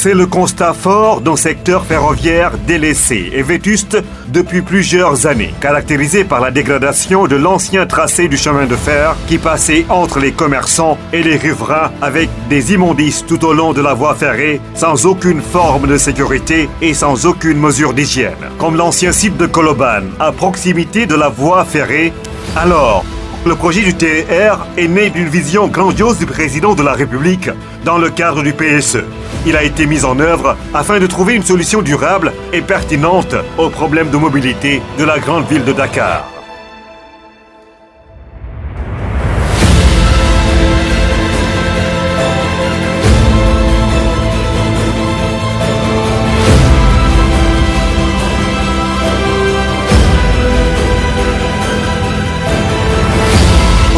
C'est le constat fort d'un secteur ferroviaire délaissé et vétuste depuis plusieurs années, caractérisé par la dégradation de l'ancien tracé du chemin de fer qui passait entre les commerçants et les riverains avec des immondices tout au long de la voie ferrée, sans aucune forme de sécurité et sans aucune mesure d'hygiène. Comme l'ancien site de Colobane, à proximité de la voie ferrée, alors le projet du TER est né d'une vision grandiose du président de la République dans le cadre du PSE. Il a été mis en œuvre afin de trouver une solution durable et pertinente aux problèmes de mobilité de la grande ville de Dakar.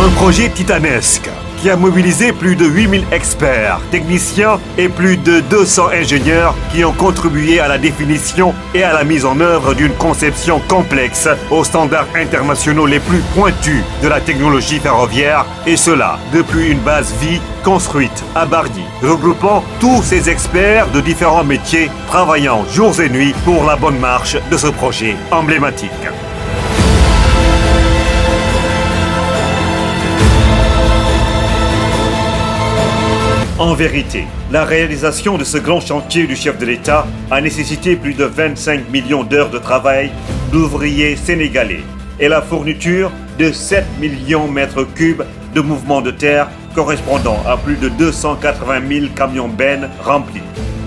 Un projet titanesque qui a mobilisé plus de 8000 experts, techniciens et plus de 200 ingénieurs qui ont contribué à la définition et à la mise en œuvre d'une conception complexe aux standards internationaux les plus pointus de la technologie ferroviaire, et cela depuis une base vie construite à Bargny, regroupant tous ces experts de différents métiers travaillant jours et nuits pour la bonne marche de ce projet emblématique. En vérité, la réalisation de ce grand chantier du chef de l'État a nécessité plus de 25 millions d'heures de travail d'ouvriers sénégalais et la fourniture de 7 millions de mètres cubes de mouvements de terre correspondant à plus de 280 000 camions bennes remplis,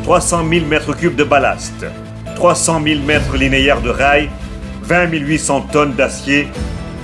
300 000 mètres cubes de ballast, 300 000 mètres linéaires de rails, 20 800 tonnes d'acier,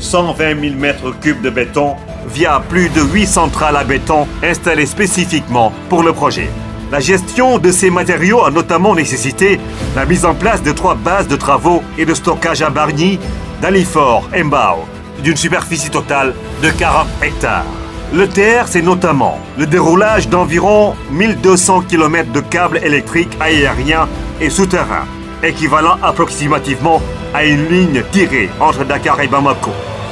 120 000 mètres cubes de béton, via plus de 8 centrales à béton installées spécifiquement pour le projet. La gestion de ces matériaux a notamment nécessité la mise en place de 3 bases de travaux et de stockage à Bargny, Dalifort et Mbao, d'une superficie totale de 40 hectares. Le TER, c'est notamment le déroulage d'environ 1200 km de câbles électriques aériens et souterrains, équivalent approximativement à une ligne tirée entre Dakar et Bamako.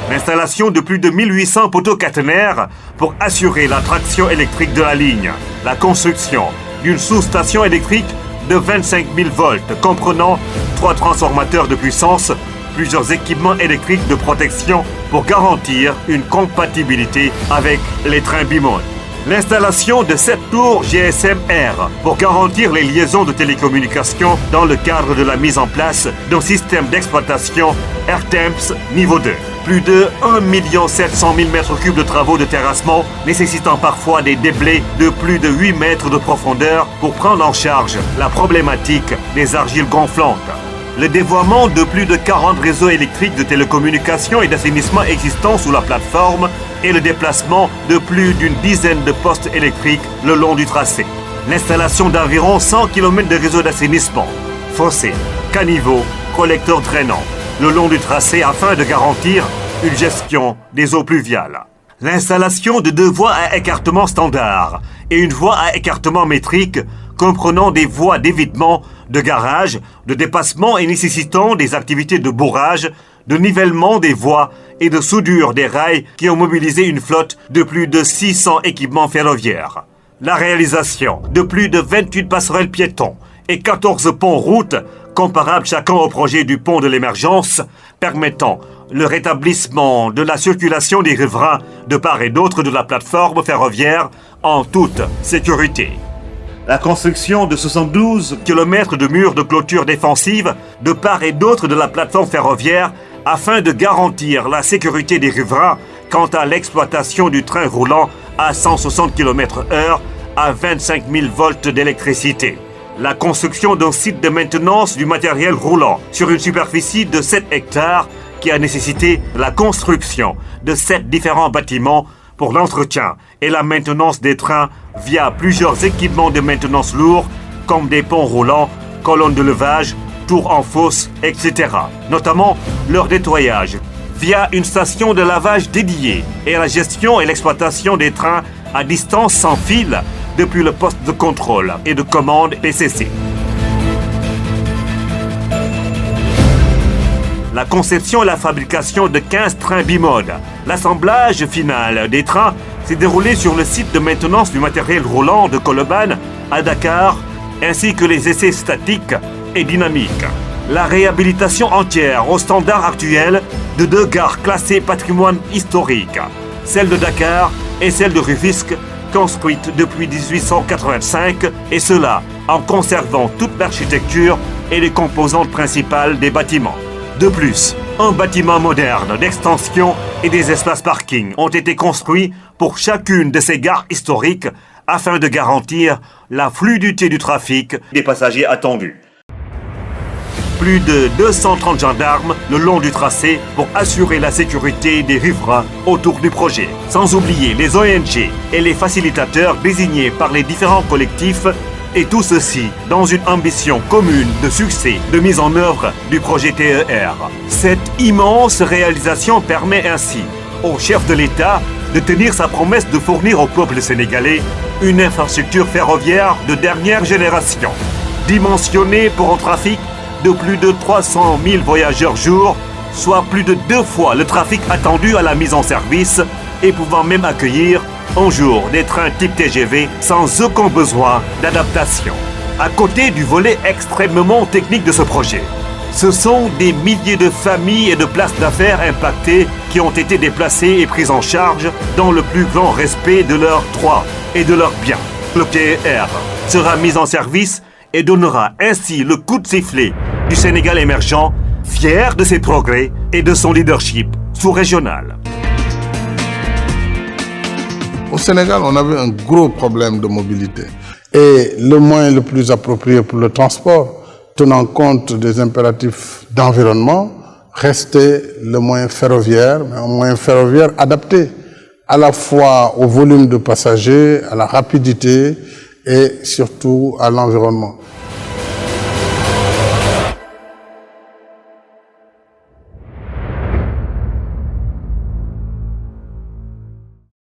L'installation de plus de 1800 poteaux caténaires pour assurer la traction électrique de la ligne. La construction d'une sous-station électrique de 25 000 volts comprenant 3 transformateurs de puissance, plusieurs équipements électriques de protection pour garantir une compatibilité avec les trains bimodes. L'installation de 7 tours GSM-R pour garantir les liaisons de télécommunications dans le cadre de la mise en place d'un système d'exploitation AirTemps niveau 2. Plus de 1 700 000 m3 de travaux de terrassement nécessitant parfois des déblais de plus de 8 mètres de profondeur pour prendre en charge la problématique des argiles gonflantes. Le dévoiement de plus de 40 réseaux électriques de télécommunications et d'assainissement existants sous la plateforme et le déplacement de plus d'une dizaine de postes électriques le long du tracé. L'installation d'environ 100 km de réseaux d'assainissement, fossés, caniveaux, collecteurs drainants, le long du tracé afin de garantir une gestion des eaux pluviales. L'installation de 2 voies à écartement standard et une voie à écartement métrique comprenant des voies d'évitement, de garage, de dépassement et nécessitant des activités de bourrage, de nivellement des voies et de soudure des rails qui ont mobilisé une flotte de plus de 600 équipements ferroviaires. La réalisation de plus de 28 passerelles piétons et 14 ponts-routes comparables chacun au projet du pont de l'émergence, permettant le rétablissement de la circulation des riverains de part et d'autre de la plateforme ferroviaire en toute sécurité. La construction de 72 km de murs de clôture défensive de part et d'autre de la plateforme ferroviaire afin de garantir la sécurité des riverains quant à l'exploitation du train roulant à 160 km/h à 25 000 volts d'électricité. La construction d'un site de maintenance du matériel roulant sur une superficie de 7 hectares qui a nécessité la construction de 7 différents bâtiments pour l'entretien et la maintenance des trains via plusieurs équipements de maintenance lourds comme des ponts roulants, colonnes de levage, tours en fosse, etc. Notamment leur nettoyage via une station de lavage dédiée et la gestion et l'exploitation des trains à distance sans fil depuis le poste de contrôle et de commande PCC. La conception et la fabrication de 15 trains bimodes. L'assemblage final des trains s'est déroulé sur le site de maintenance du matériel roulant de Colobane à Dakar ainsi que les essais statiques et dynamiques. La réhabilitation entière aux standards actuels de 2 gares classées patrimoine historique, celle de Dakar et celle de Rufisque, construites depuis 1885, et cela en conservant toute l'architecture et les composantes principales des bâtiments. De plus, un bâtiment moderne d'extension et des espaces parking ont été construits pour chacune de ces gares historiques afin de garantir la fluidité du trafic des passagers attendus. Plus de 230 gendarmes le long du tracé pour assurer la sécurité des riverains autour du projet. Sans oublier les ONG et les facilitateurs désignés par les différents collectifs, et tout ceci dans une ambition commune de succès de mise en œuvre du projet TER. Cette immense réalisation permet ainsi au chef de l'État de tenir sa promesse de fournir au peuple sénégalais une infrastructure ferroviaire de dernière génération, dimensionnée pour un trafic de plus de 300 000 voyageurs jour, soit plus de 2 fois le trafic attendu à la mise en service et pouvant même accueillir un jour des trains type TGV sans aucun besoin d'adaptation. À côté du volet extrêmement technique de ce projet, ce sont des milliers de familles et de places d'affaires impactées qui ont été déplacées et prises en charge dans le plus grand respect de leurs droits et de leurs biens. Le TER sera mis en service et donnera ainsi le coup de sifflet du Sénégal émergent, fier de ses progrès et de son leadership sous-régional. Au Sénégal, on avait un gros problème de mobilité. Et le moyen le plus approprié pour le transport, tenant compte des impératifs d'environnement, restait le moyen ferroviaire, mais un moyen ferroviaire adapté à la fois au volume de passagers, à la rapidité et surtout à l'environnement.